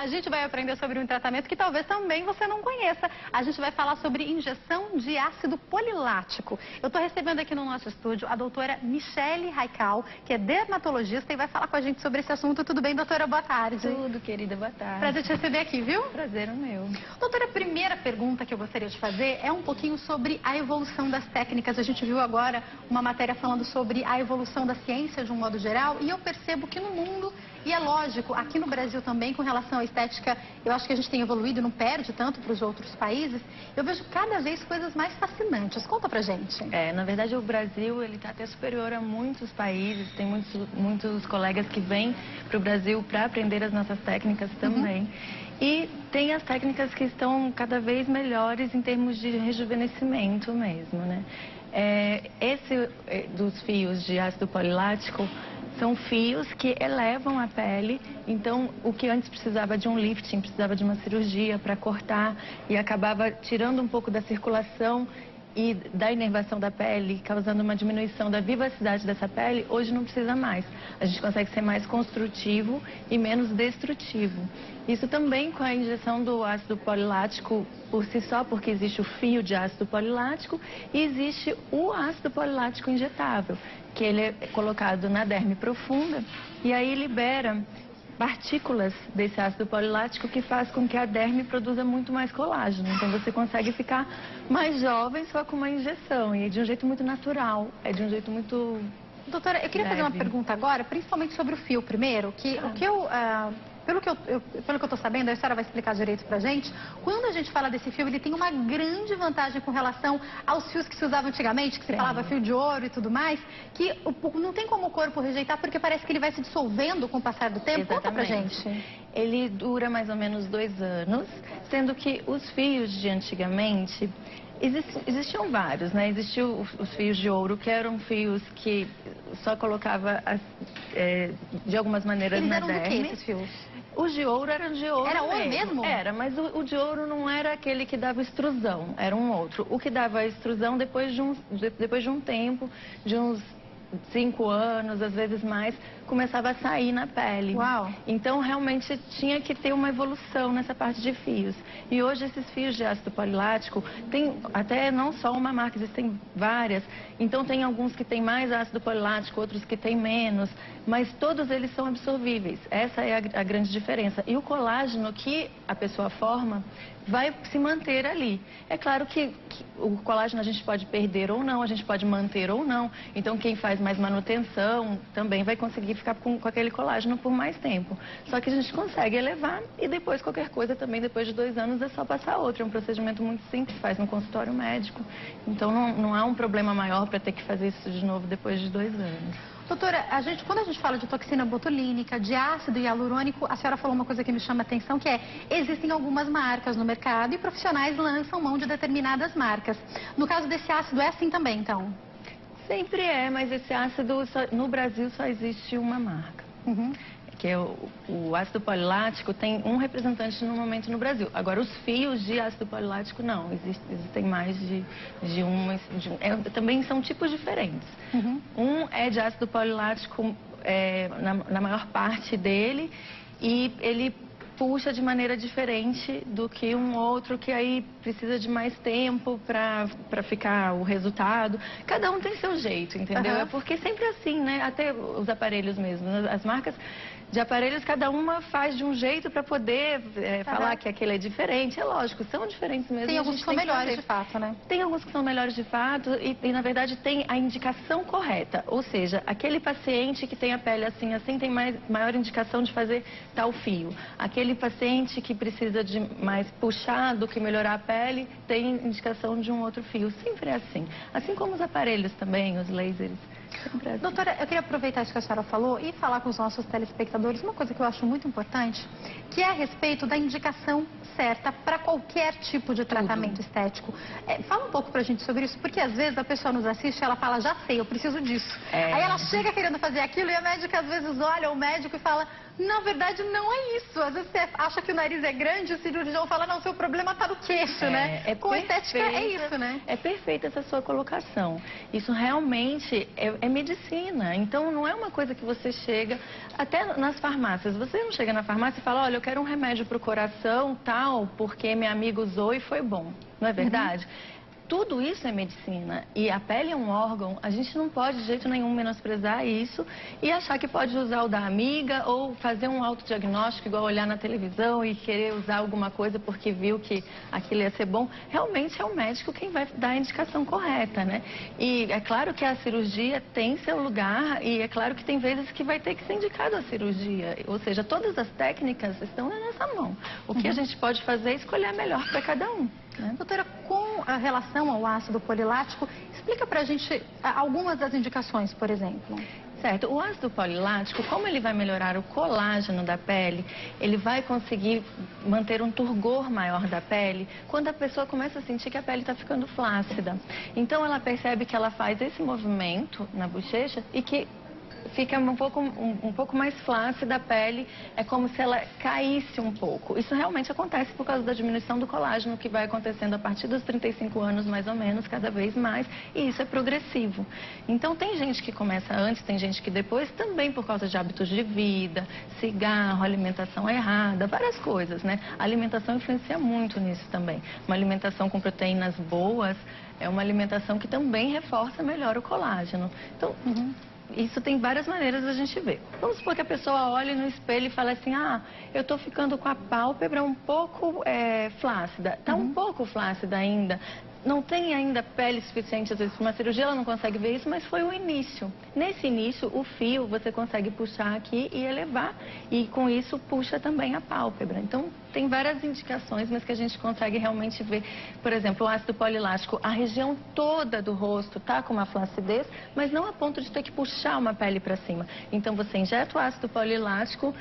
A gente vai aprender sobre um tratamento que talvez também você não conheça. A gente vai falar sobre injeção de ácido polilático. Eu estou recebendo aqui no nosso estúdio a doutora Michele Raical, que é dermatologista e vai falar com a gente sobre esse assunto. Tudo bem, doutora? Boa tarde. Tudo, querida, boa tarde. Prazer te receber aqui, viu? Prazer é meu. Doutora, a primeira pergunta que eu gostaria de fazer é um pouquinho sobre a evolução das técnicas. A gente viu agora uma matéria falando sobre a evolução da ciência de um modo geral e eu percebo que no mundo, e é lógico, aqui no Brasil também, com relação à estética, eu acho que a gente tem evoluído e não perde tanto para os outros países. Eu vejo cada vez coisas mais fascinantes. Conta pra gente. Na verdade o Brasil ele está até superior a muitos países. Tem muitos colegas que vêm para o Brasil para aprender as nossas técnicas também. E tem as técnicas que estão cada vez melhores em termos de rejuvenescimento mesmo, né? Dos fios de ácido polilático são fios que elevam a pele, então o que antes precisava de um lifting, precisava de uma cirurgia para cortar e acabava tirando um pouco da circulação e da inervação da pele, causando uma diminuição da vivacidade dessa pele, hoje não precisa mais. A gente consegue ser mais construtivo e menos destrutivo. Isso também com a injeção do ácido polilático por si só, porque existe o fio de ácido polilático e existe o ácido polilático injetável, que ele é colocado na derme profunda e aí libera partículas desse ácido polilático que faz com que a derme produza muito mais colágeno. Então você consegue ficar mais jovem só com uma injeção e de um jeito muito natural, de um jeito muito Doutora, eu queria fazer uma pergunta agora, principalmente sobre o fio primeiro, pelo que eu estou sabendo, a senhora vai explicar direito pra gente, quando a gente fala desse fio, ele tem uma grande vantagem com relação aos fios que se usavam antigamente, que se falava fio de ouro e tudo mais, que não tem como o corpo rejeitar, porque parece que ele vai se dissolvendo com o passar do tempo. Exatamente. Conta pra gente. Ele dura mais ou menos 2 anos, sendo que os fios de antigamente, existiam vários, né? Existiam os fios de ouro, que eram fios que só colocava de algumas maneiras Eles na eram derme. do que esses fios? Os de ouro eram de ouro. Era ouro mesmo? Era, mas o de ouro não era aquele que dava extrusão, era um outro. O que dava extrusão depois de um tempo, de uns 5 anos, às vezes mais, começava a sair na pele. Uau! Então, realmente, tinha que ter uma evolução nessa parte de fios. E hoje, esses fios de ácido polilático, tem até não só uma marca, existem várias. Então, tem alguns que têm mais ácido polilático, outros que têm menos, mas todos eles são absorvíveis. Essa é a grande diferença. E o colágeno que a pessoa forma vai se manter ali. É claro que o colágeno a gente pode perder ou não, a gente pode manter ou não. Então, quem faz mais manutenção também vai conseguir ficar com aquele colágeno por mais tempo. Só que a gente consegue elevar e depois qualquer coisa também, depois de 2 anos, é só passar outro. É um procedimento muito simples, faz no consultório médico. Então, não há um problema maior para ter que fazer isso de novo depois de 2 anos. Doutora, quando a gente fala de toxina botulínica, de ácido hialurônico, a senhora falou uma coisa que me chama a atenção, que existem algumas marcas no mercado e profissionais lançam mão de determinadas marcas. No caso desse ácido, é assim também, então? Sempre é, mas esse ácido, no Brasil, só existe uma marca. Que é o ácido polilático, tem um representante no momento no Brasil. Agora, os fios de ácido polilático, não. Existem mais de um. Também são tipos diferentes. Um é de ácido polilático na maior parte dele e ele puxa de maneira diferente do que um outro que aí precisa de mais tempo para ficar o resultado. Cada um tem seu jeito, entendeu? É porque sempre assim, né? Até os aparelhos mesmo. As marcas de aparelhos, cada uma faz de um jeito para poder falar que aquele é diferente. É lógico, são diferentes mesmo. Tem alguns que são melhores de fato, né? Tem alguns que são melhores de fato e na verdade tem a indicação correta. Ou seja, aquele paciente que tem a pele assim tem maior indicação de fazer tal fio. Aquele paciente que precisa de mais puxar do que melhorar a pele, tem indicação de um outro fio. Sempre é assim. Assim como os aparelhos também, os lasers. Assim. Doutora, eu queria aproveitar isso que a senhora falou e falar com os nossos telespectadores uma coisa que eu acho muito importante, que é a respeito da indicação certa para qualquer tipo de tratamento estético. Fala um pouco pra gente sobre isso, porque às vezes a pessoa nos assiste e ela fala, já sei, eu preciso disso. Aí ela chega querendo fazer aquilo e a médica às vezes olha o médico e fala, na verdade não é isso. Às vezes você acha que o nariz é grande e o cirurgião fala, não, seu problema tá no queixo, Com estética é isso, né? É perfeita essa sua colocação. Isso realmente é medicina. Então, não é uma coisa que você chega, até nas farmácias, você não chega na farmácia e fala, olha, eu quero um remédio para o coração, tal, porque meu amigo usou e foi bom. Não é verdade? Tudo isso é medicina e a pele é um órgão, a gente não pode de jeito nenhum menosprezar isso e achar que pode usar o da amiga ou fazer um autodiagnóstico igual olhar na televisão e querer usar alguma coisa porque viu que aquilo ia ser bom. Realmente é o médico quem vai dar a indicação correta, né? E é claro que a cirurgia tem seu lugar e é claro que tem vezes que vai ter que ser indicado a cirurgia, ou seja, todas as técnicas estão na nossa mão. O que a gente pode fazer é escolher a melhor para cada um. Doutora, com a relação ao ácido polilático, explica pra gente algumas das indicações, por exemplo. Certo, o ácido polilático, como ele vai melhorar o colágeno da pele, ele vai conseguir manter um turgor maior da pele quando a pessoa começa a sentir que a pele está ficando flácida. Então ela percebe que ela faz esse movimento na bochecha e que fica um pouco mais flácida a pele, é como se ela caísse um pouco. Isso realmente acontece por causa da diminuição do colágeno que vai acontecendo a partir dos 35 anos, mais ou menos, cada vez mais, e isso é progressivo. Então tem gente que começa antes, tem gente que depois, também por causa de hábitos de vida, cigarro, alimentação errada, várias coisas, né? A alimentação influencia muito nisso também. Uma alimentação com proteínas boas é uma alimentação que também reforça melhor o colágeno. Então, isso tem várias maneiras da gente ver. Vamos supor que a pessoa olhe no espelho e fale assim, eu estou ficando com a pálpebra um pouco flácida. Está um pouco flácida ainda. Não tem ainda pele suficiente, às vezes, para uma cirurgia, ela não consegue ver isso, mas foi o início. Nesse início, o fio você consegue puxar aqui e elevar, e com isso puxa também a pálpebra. Então, tem várias indicações, mas que a gente consegue realmente ver. Por exemplo, o ácido polilático, a região toda do rosto está com uma flacidez, mas não a ponto de ter que puxar uma pele para cima. Então, você injeta o ácido polilático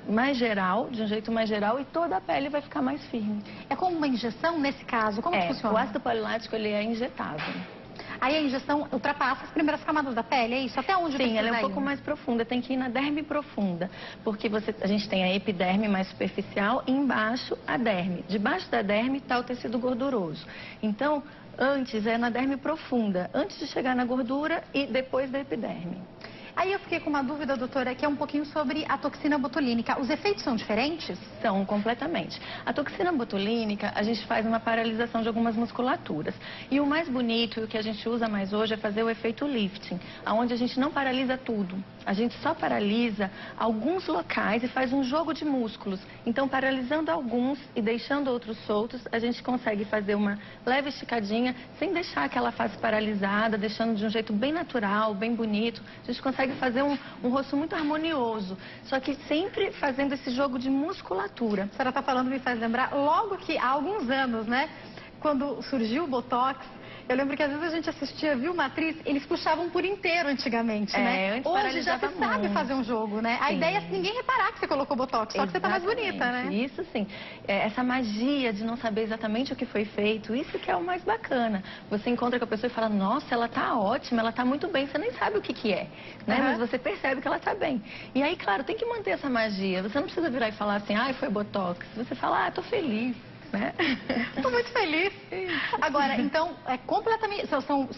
mais geral, de um jeito mais geral, e toda a pele vai ficar mais firme. É como uma injeção nesse caso? Como que funciona? O ácido polilático, ele é injetável. Aí a injeção ultrapassa as primeiras camadas da pele, é isso? Até onde Sim, ela é um ir? pouco mais profunda, tem que ir na derme profunda, porque a gente tem a epiderme mais superficial e embaixo a derme. Debaixo da derme está o tecido gorduroso. Então, antes é na derme profunda, antes de chegar na gordura e depois da epiderme. Aí eu fiquei com uma dúvida, doutora, que é um pouquinho sobre a toxina botulínica. Os efeitos são diferentes? São, completamente. A toxina botulínica, a gente faz uma paralisação de algumas musculaturas. E o mais bonito e o que a gente usa mais hoje é fazer o efeito lifting, onde a gente não paralisa tudo. A gente só paralisa alguns locais e faz um jogo de músculos. Então, paralisando alguns e deixando outros soltos, a gente consegue fazer uma leve esticadinha, sem deixar aquela face paralisada, deixando de um jeito bem natural, bem bonito. A gente consegue fazer um rosto muito harmonioso, só que sempre fazendo esse jogo de musculatura. A senhora está falando, me faz lembrar, logo que há alguns anos, né, quando surgiu o Botox, eu lembro que às vezes a gente assistia, viu uma atriz, eles puxavam por inteiro antigamente, né? Hoje já se sabe fazer um jogo, né? A ideia é ninguém reparar que você colocou Botox, só que você tá mais bonita, né? Isso sim. Essa magia de não saber exatamente o que foi feito, isso que é o mais bacana. Você encontra com a pessoa e fala, nossa, ela tá ótima, ela tá muito bem, você nem sabe o que é, né? Mas você percebe que ela tá bem. E aí, claro, tem que manter essa magia. Você não precisa virar e falar assim, foi Botox. Você fala, tô feliz. Né? Estou muito feliz. Agora, então, completamente,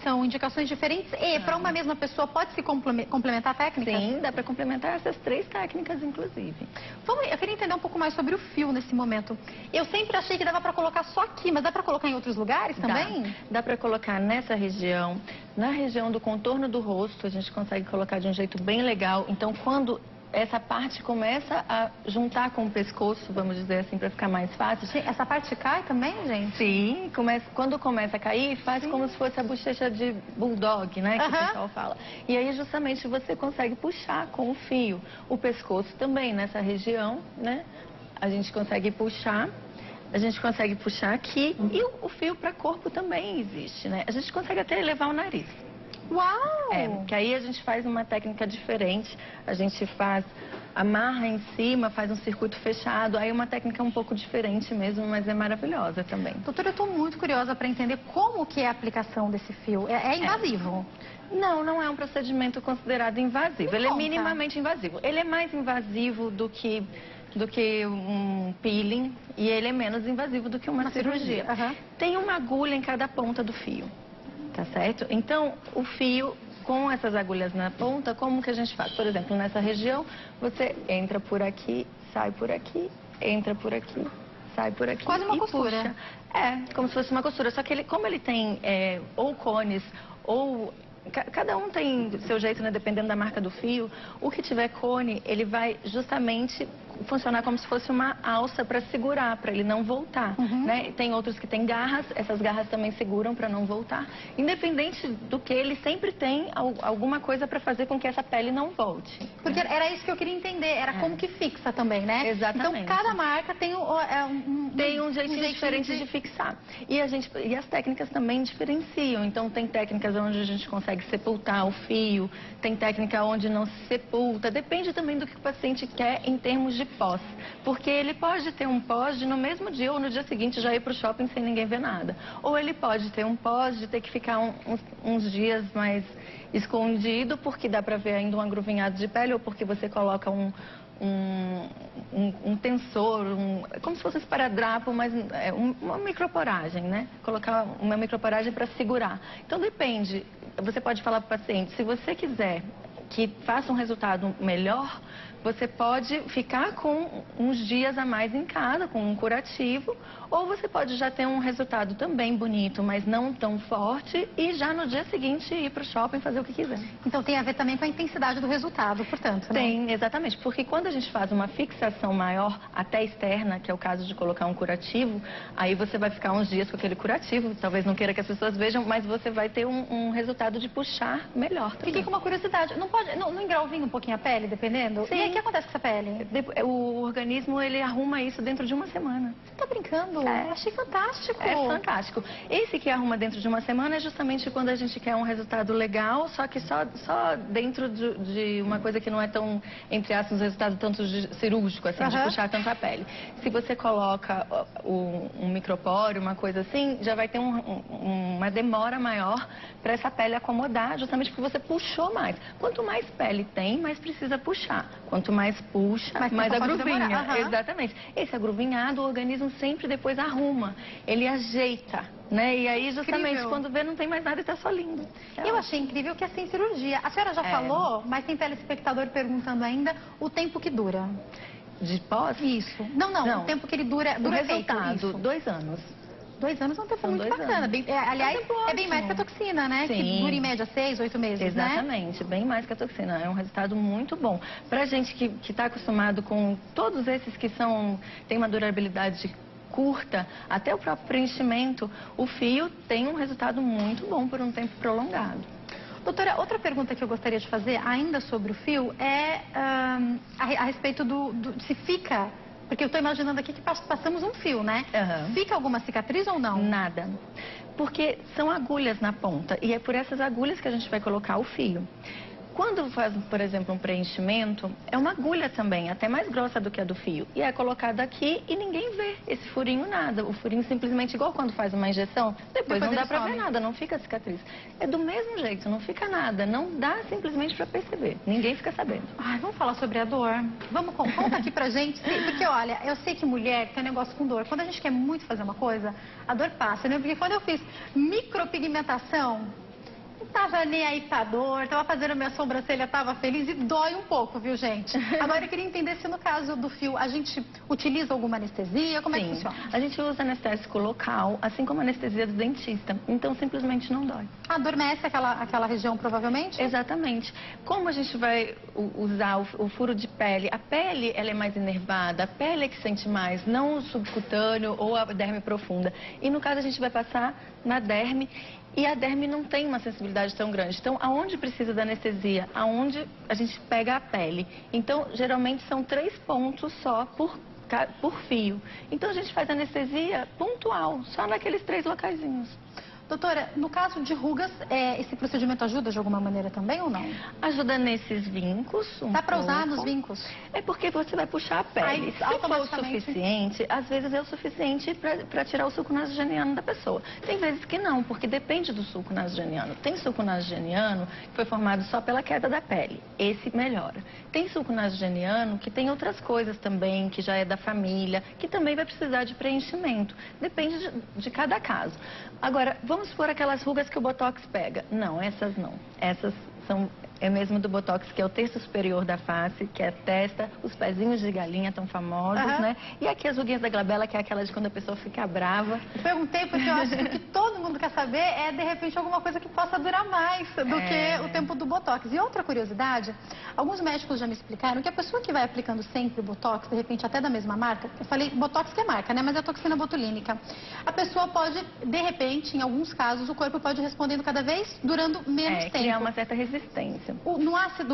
são indicações diferentes e para uma mesma pessoa pode se complementar a técnica? Sim, dá para complementar essas 3 técnicas, inclusive. Eu queria entender um pouco mais sobre o fio nesse momento. Eu sempre achei que dava para colocar só aqui, mas dá para colocar em outros lugares também? Dá para colocar nessa região, na região do contorno do rosto, a gente consegue colocar de um jeito bem legal. Então, quando essa parte começa a juntar com o pescoço, vamos dizer assim, para ficar mais fácil. Essa parte cai também, gente? Sim, quando começa a cair, faz como se fosse a bochecha de bulldog, né, que o pessoal fala. E aí, justamente, você consegue puxar com o fio. O pescoço também, nessa região, né, a gente consegue puxar. A gente consegue puxar aqui e o fio para corpo também existe, né? A gente consegue até elevar o nariz. Uau! Que aí a gente faz uma técnica diferente, a gente amarra em cima, faz um circuito fechado, aí uma técnica um pouco diferente mesmo, mas é maravilhosa também. Doutora, eu estou muito curiosa para entender como que é a aplicação desse fio. É invasivo? Não, não é um procedimento considerado invasivo, ele é minimamente invasivo. Ele é mais invasivo do que um peeling e ele é menos invasivo do que uma cirurgia. Tem uma agulha em cada ponta do fio. Tá certo? Então, o fio com essas agulhas na ponta, como que a gente faz? Por exemplo, nessa região, você entra por aqui, sai por aqui, entra por aqui, sai por aqui. Quase uma e costura. Puxa. É, como se fosse uma costura. Só que ele, como ele tem ou cones ou... Cada um tem seu jeito, né? Dependendo da marca do fio. O que tiver cone, ele vai justamente funcionar como se fosse uma alça para segurar, para ele não voltar, né? Tem outros que têm garras, essas garras também seguram para não voltar. Independente do que, ele sempre tem alguma coisa para fazer com que essa pele não volte. Porque era isso que eu queria entender, era como que fixa também, né? Exatamente. Então, cada marca tem um jeitinho diferente de fixar. E as técnicas também diferenciam. Então, tem técnicas onde a gente consegue sepultar o fio, tem técnica onde não se sepulta. Depende também do que o paciente quer em termos de pós. Porque ele pode ter um pós de no mesmo dia ou no dia seguinte já ir para o shopping sem ninguém ver nada. Ou ele pode ter um pós de ter que ficar uns dias mais escondido porque dá para ver ainda um agruvinhado de pele ou porque você coloca um tensor, como se fosse um esparadrapo, mas uma microporagem, né? Colocar uma microporagem para segurar. Então depende, você pode falar para o paciente, se você quiser que faça um resultado melhor, você pode ficar com uns dias a mais em casa, com um curativo, ou você pode já ter um resultado também bonito, mas não tão forte, e já no dia seguinte ir para o shopping fazer o que quiser. Então tem a ver também com a intensidade do resultado, portanto, né? Tem, exatamente, porque quando a gente faz uma fixação maior, até externa, que é o caso de colocar um curativo, aí você vai ficar uns dias com aquele curativo, talvez não queira que as pessoas vejam, mas você vai ter um resultado de puxar melhor também. Fiquei com uma curiosidade, não engrauvinha um pouquinho a pele, dependendo? Sim. E aí, o que acontece com essa pele? O organismo, ele arruma isso dentro de uma semana. Você tá brincando? É. Achei fantástico. É fantástico. Esse que arruma dentro de uma semana é justamente quando a gente quer um resultado legal, só que só dentro de uma coisa que não é tão, entre aspas, um resultado tanto cirúrgico, assim, de puxar tanto a pele. Se você coloca um micropóreo, uma coisa assim, já vai ter uma demora maior para essa pele acomodar, justamente porque você puxou mais. Quanto mais pele tem, mais precisa puxar. Quanto mais puxa, mais agruvinha. Exatamente. Esse agruvinhado, o organismo sempre depois arruma, ele ajeita, né? E aí, justamente, Incrível. quando vê, não tem mais nada e tá só lindo. Eu achei incrível que é sem cirurgia. A senhora já falou, mas tem telespectador perguntando ainda o tempo que dura. De pós? Isso. Não. O tempo que ele dura O efeito, resultado, isso. 2 anos. 2 anos é um tempo São muito 2 bacana. anos. Aliás, É é bem mais que a toxina, né? Sim. Que dura em média 6, 8 meses, né? Exatamente, bem mais que a toxina. É um resultado muito bom. Pra gente que está acostumado com todos esses que tem uma durabilidade curta, até o próprio preenchimento, o fio tem um resultado muito bom por um tempo prolongado. Doutora, outra pergunta que eu gostaria de fazer ainda sobre o fio é a respeito se fica... Porque eu estou imaginando aqui que passamos um fio, né? Fica alguma cicatriz ou não? Nada. Porque são agulhas na ponta e é por essas agulhas que a gente vai colocar o fio. Quando faz, por exemplo, um preenchimento, é uma agulha também, até mais grossa do que a do fio. E é colocada aqui e ninguém vê esse furinho nada. O furinho simplesmente, igual quando faz uma injeção, depois não dá pra ver nada, não fica cicatriz. É do mesmo jeito, não fica nada, não dá simplesmente pra perceber. Ninguém fica sabendo. Ai, vamos falar sobre a dor? Conta aqui pra gente, porque olha, eu sei que mulher tem um negócio com dor. Quando a gente quer muito fazer uma coisa, a dor passa, né? Porque quando eu fiz micropigmentação, não tava nem aí pra dor, tava fazendo a minha sobrancelha, tava feliz e dói um pouco, viu, gente? Agora eu queria entender se no caso do fio a gente utiliza alguma anestesia, como é que funciona? A gente usa anestésico local, assim como a anestesia do dentista, então simplesmente não dói. Adormece aquela região provavelmente? Exatamente. Como a gente vai usar o furo de pele? A pele, ela é mais inervada, a pele é que sente mais, não o subcutâneo ou a derme profunda. E no caso a gente vai passar na derme. E a derme não tem uma sensibilidade tão grande. Então, aonde precisa da anestesia? Aonde a gente pega a pele. Então, geralmente são 3 pontos só por fio. Então, a gente faz anestesia pontual, só naqueles 3 locaizinhos. Doutora, no caso de rugas, esse procedimento ajuda de alguma maneira também ou não? Ajuda nesses vincos. Dá para usar nos vincos? É porque você vai puxar a pele. Se for o suficiente, às vezes é o suficiente para tirar o suco nasogeniano da pessoa. Tem vezes que não, porque depende do suco nasogeniano. Tem suco nasogeniano que foi formado só pela queda da pele. Esse melhora. Tem suco nasogeniano que tem outras coisas também, que já é da família, que também vai precisar de preenchimento. Depende de cada caso. Agora, vamos por aquelas rugas que o Botox pega. Não, essas não. Essas é mesmo do Botox, que é o terço superior da face, que é a testa, os pezinhos de galinha tão famosos, né? E aqui as ruguinhas da glabela, que é aquela de quando a pessoa fica brava. Perguntei porque eu acho que o que todo mundo quer saber é, de repente, alguma coisa que possa durar mais do que o tempo do Botox. E outra curiosidade, alguns médicos já me explicaram que a pessoa que vai aplicando sempre o Botox, de repente até da mesma marca, eu falei Botox que é marca, né? Mas é a toxina botulínica. A pessoa pode, de repente, em alguns casos, o corpo pode ir respondendo cada vez, durando menos tempo. Criar uma certa resistência.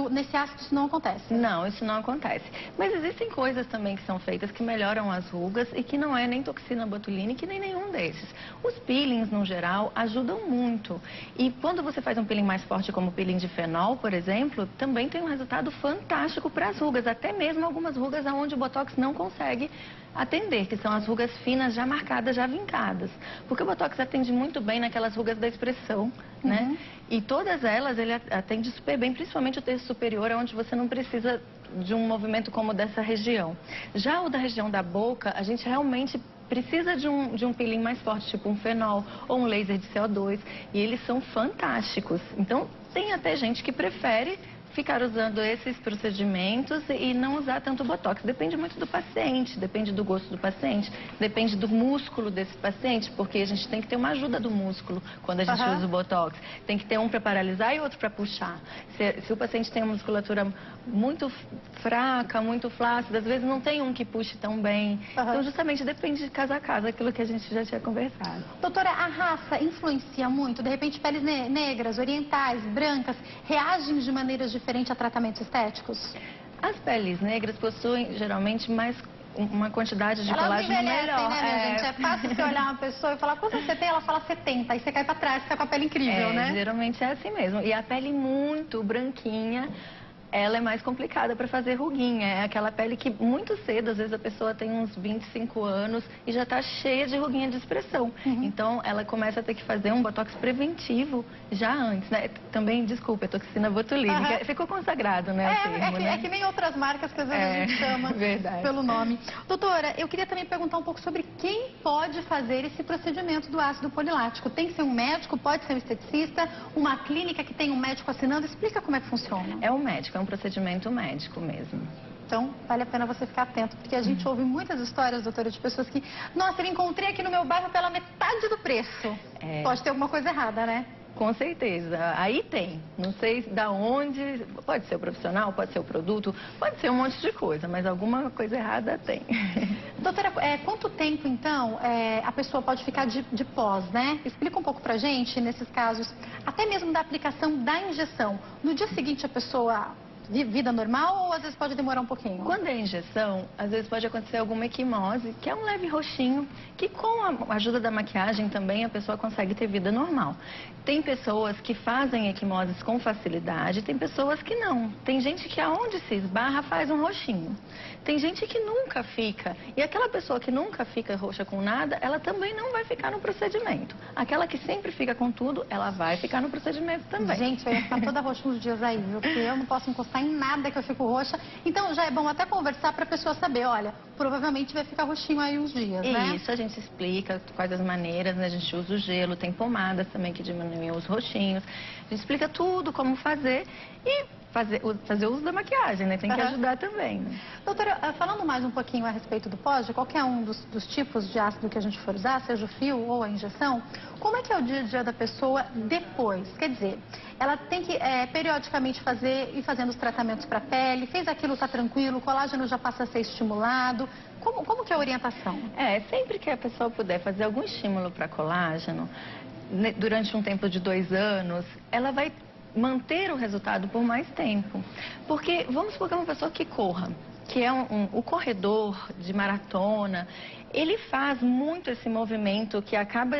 Nesse ácido isso não acontece? Não, isso não acontece. Mas existem coisas também que são feitas que melhoram as rugas e que não é nem toxina botulínica nem nenhum desses. Os peelings, no geral, ajudam muito. E quando você faz um peeling mais forte, como o peeling de fenol, por exemplo, também tem um resultado fantástico para as rugas, até mesmo algumas rugas onde o Botox não consegue atender, que são as rugas finas já marcadas, já vincadas. Porque o Botox atende muito bem naquelas rugas da expressão, né? E todas elas ele atende super bem, principalmente o terço superior, onde você não precisa de um movimento como dessa região. Já o da região da boca, a gente realmente precisa de um peeling mais forte, tipo um fenol ou um laser de CO2, e eles são fantásticos. Então, tem até gente que prefere ficar usando esses procedimentos e não usar tanto Botox. Depende muito do paciente, depende do gosto do paciente, depende do músculo desse paciente, porque a gente tem que ter uma ajuda do músculo quando a gente usa o Botox. Tem que ter um para paralisar e outro para puxar. Se o paciente tem uma musculatura muito fraca, muito flácida, às vezes não tem um que puxe tão bem. Então, justamente, depende de caso a caso, aquilo que a gente já tinha conversado. Doutora, a raça influencia muito? De repente, peles negras, orientais, brancas, reagem de maneiras diferentes a tratamentos estéticos? As peles negras possuem, geralmente, mais uma quantidade de colágeno melhor. Né, minha gente? É fácil você olhar uma pessoa e falar, quanto você tem? Ela fala 70, aí você cai pra trás, fica com a pele incrível, né? Geralmente é assim mesmo. E a pele muito branquinha, ela é mais complicada para fazer ruguinha. É aquela pele que muito cedo, às vezes a pessoa tem uns 25 anos e já está cheia de ruguinha de expressão. Então, ela começa a ter que fazer um botox preventivo já antes, né? Também, desculpa, é toxina botulínica. Ficou consagrado, né? É que nem outras marcas que às vezes a gente chama pelo nome. Doutora, eu queria também perguntar um pouco sobre quem pode fazer esse procedimento do ácido polilático. Tem que ser um médico, pode ser um esteticista, uma clínica que tem um médico assinando? Explica como é que funciona. É um médico, um procedimento médico mesmo. Então, vale a pena você ficar atento, porque a gente ouve muitas histórias, doutora, de pessoas que, nossa, eu encontrei aqui no meu bairro pela metade do preço. Pode ter alguma coisa errada, né? Com certeza. Aí tem. Não sei da onde, pode ser o profissional, pode ser o produto, pode ser um monte de coisa, mas alguma coisa errada tem. Doutora, quanto tempo, então, a pessoa pode ficar de pós, né? Explica um pouco pra gente, nesses casos, até mesmo da aplicação da injeção. No dia seguinte, a pessoa vida normal ou às vezes pode demorar um pouquinho? Quando é injeção, às vezes pode acontecer alguma equimose, que é um leve roxinho, que com a ajuda da maquiagem também a pessoa consegue ter vida normal. Tem pessoas que fazem equimoses com facilidade, tem pessoas que não. Tem gente que aonde se esbarra faz um roxinho. Tem gente que nunca fica. E aquela pessoa que nunca fica roxa com nada, ela também não vai ficar no procedimento. Aquela que sempre fica com tudo, ela vai ficar no procedimento também. Gente, eu ia ficar toda roxa uns dias aí, viu? Porque eu não posso encostar em nada que eu fico roxa. Então já é bom até conversar para a pessoa saber, olha, provavelmente vai ficar roxinho aí uns dias, né? Isso, a gente explica quais as maneiras, né? A gente usa o gelo, tem pomadas também que diminuem os roxinhos. A gente explica tudo, como fazer e fazer uso da maquiagem, né? Tem que ajudar também, né? Doutora, falando mais um pouquinho a respeito do pós, de qualquer um dos tipos de ácido que a gente for usar, seja o fio ou a injeção, como é que é o dia a dia da pessoa depois? Quer dizer, ela tem que periodicamente ir fazendo os tratamentos para a pele, fez aquilo, tá tranquilo, o colágeno já passa a ser estimulado. Como que é a orientação? Sempre que a pessoa puder fazer algum estímulo para colágeno, durante um tempo de 2 anos, ela vai manter o resultado por mais tempo. Porque, vamos supor que é uma pessoa que corra, que é o corredor de maratona, ele faz muito esse movimento que acaba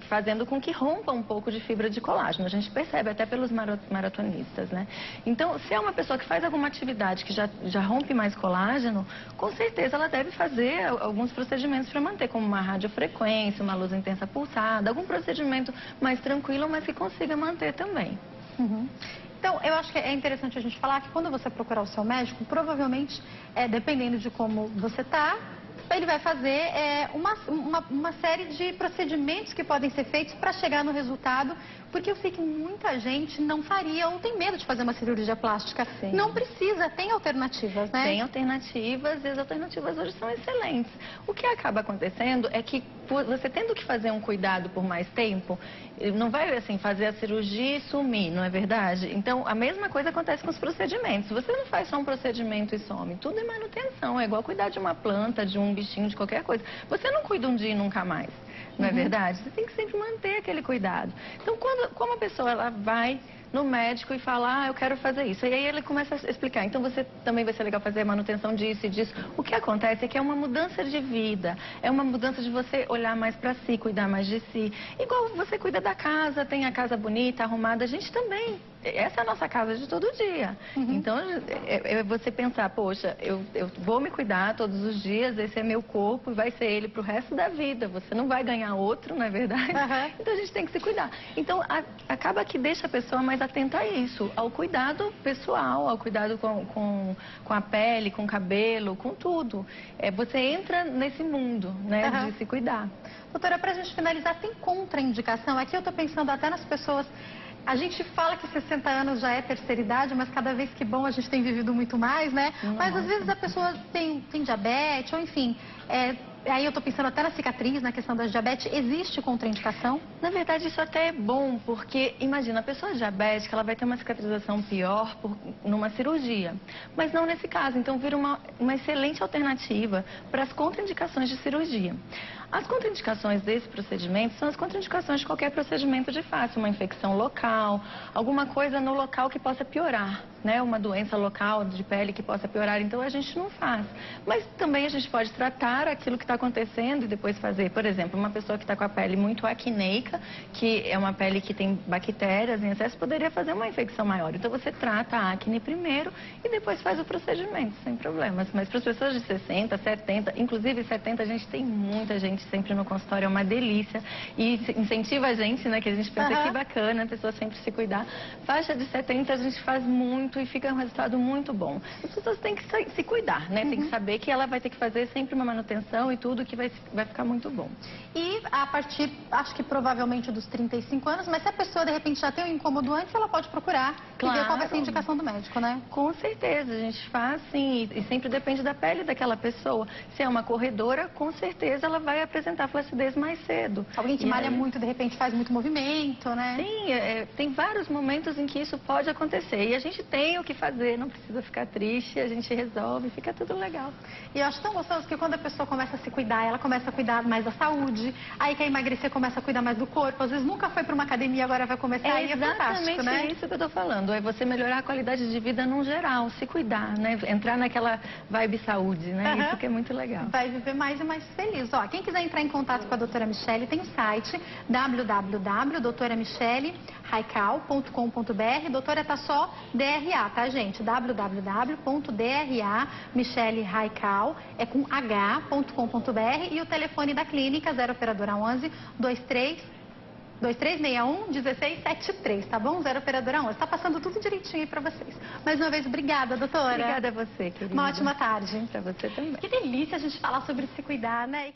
fazendo com que rompa um pouco de fibra de colágeno. A gente percebe até pelos maratonistas, né? Então, se é uma pessoa que faz alguma atividade que já rompe mais colágeno, com certeza ela deve fazer alguns procedimentos para manter, como uma radiofrequência, uma luz intensa pulsada, algum procedimento mais tranquilo, mas que consiga manter também. Então, eu acho que é interessante a gente falar que quando você procurar o seu médico, provavelmente, dependendo de como você está, ele vai fazer uma série de procedimentos que podem ser feitos para chegar no resultado, Porque eu sei que muita gente não faria ou tem medo de fazer uma cirurgia plástica. Sim. Não precisa, tem alternativas, né? Tem alternativas e as alternativas hoje são excelentes. O que acaba acontecendo é que você tendo que fazer um cuidado por mais tempo, não vai assim fazer a cirurgia e sumir, não é verdade? Então, a mesma coisa acontece com os procedimentos. Você não faz só um procedimento e some. Tudo é manutenção. É igual cuidar de uma planta, de um bichinho, de qualquer coisa. Você não cuida um dia e nunca mais, não é verdade? Você tem que sempre manter aquele cuidado. Então, como a pessoa ela vai no médico e fala, eu quero fazer isso. E aí ele começa a explicar, então você também vai ser legal fazer a manutenção disso e disso. O que acontece é que é uma mudança de vida, é uma mudança de você olhar mais para si, cuidar mais de si. Igual você cuida da casa, tem a casa bonita, arrumada, a gente também. Essa é a nossa casa de todo dia. Então, é você pensar, poxa, eu vou me cuidar todos os dias, esse é meu corpo e vai ser ele pro resto da vida. Você não vai ganhar outro, não é verdade? Então, a gente tem que se cuidar. Então, acaba que deixa a pessoa mais atenta a isso, ao cuidado pessoal, ao cuidado com a pele, com o cabelo, com tudo. Você entra nesse mundo, né, de se cuidar. Doutora, pra gente finalizar, tem contraindicação? Aqui eu tô pensando até nas pessoas... A gente fala que 60 anos já é terceira idade, mas cada vez que bom a gente tem vivido muito mais, né? Nossa. Mas às vezes a pessoa tem diabetes, ou enfim, aí eu tô pensando até na cicatriz, na questão da diabetes, existe contraindicação? Na verdade, isso até é bom, porque imagina, a pessoa diabética, ela vai ter uma cicatrização pior numa cirurgia, mas não nesse caso. Então, vira uma excelente alternativa para as contraindicações de cirurgia. As contraindicações desse procedimento são as contraindicações de qualquer procedimento de face, uma infecção local, alguma coisa no local que possa piorar, né? Uma doença local de pele que possa piorar, então a gente não faz. Mas também a gente pode tratar aquilo que está acontecendo e depois fazer. Por exemplo, uma pessoa que está com a pele muito acneica, que é uma pele que tem bactérias em excesso, poderia fazer uma infecção maior. Então você trata a acne primeiro e depois faz o procedimento, sem problemas. Mas para as pessoas de 60, 70, inclusive 70, a gente tem muita gente sempre no consultório, é uma delícia. E incentiva a gente, né, que a gente pensa que bacana, a pessoa sempre se cuidar. Faixa de 70 a gente faz muito e fica um resultado muito bom. As pessoas têm que se cuidar, né? Tem que saber que ela vai ter que fazer sempre uma manutenção e tudo que vai ficar muito bom. E a partir, acho que provavelmente dos 35 anos, mas se a pessoa de repente já tem um incômodo antes, ela pode procurar e ver qual vai ser a indicação do médico, né? Com certeza, a gente faz sim, e sempre depende da pele daquela pessoa. Se é uma corredora, com certeza ela vai apresentar flacidez mais cedo. Alguém que malha muito, de repente faz muito movimento, né? Sim, tem vários momentos em que isso pode acontecer. E a gente tem o que fazer, não precisa ficar triste, a gente resolve, fica tudo legal. E eu acho tão gostoso que quando a pessoa começa a se cuidar, ela começa a cuidar mais da saúde, aí quer emagrecer, começa a cuidar mais do corpo. Às vezes nunca foi para uma academia, agora vai começar e é fantástico, né? É isso que eu tô falando, é você melhorar a qualidade de vida num geral, se cuidar, né? Entrar naquela vibe saúde, né? Isso que é muito legal. Vai viver mais e mais feliz. Ó, quem quiser entrar em contato com a doutora Michele, tem o site www.doutoramichelehaical.com.br. Doutora tá só DRA, tá, gente? www.DRA Michele Haical, é com h.com.br, e o telefone da clínica 0 operadora 11 2361 1673, tá bom? 0 operadora 11. Tá passando tudo direitinho aí pra vocês. Mais uma vez, obrigada, doutora. Obrigada a você, querida. Uma ótima tarde. Pra você também. Que delícia a gente falar sobre se cuidar, né?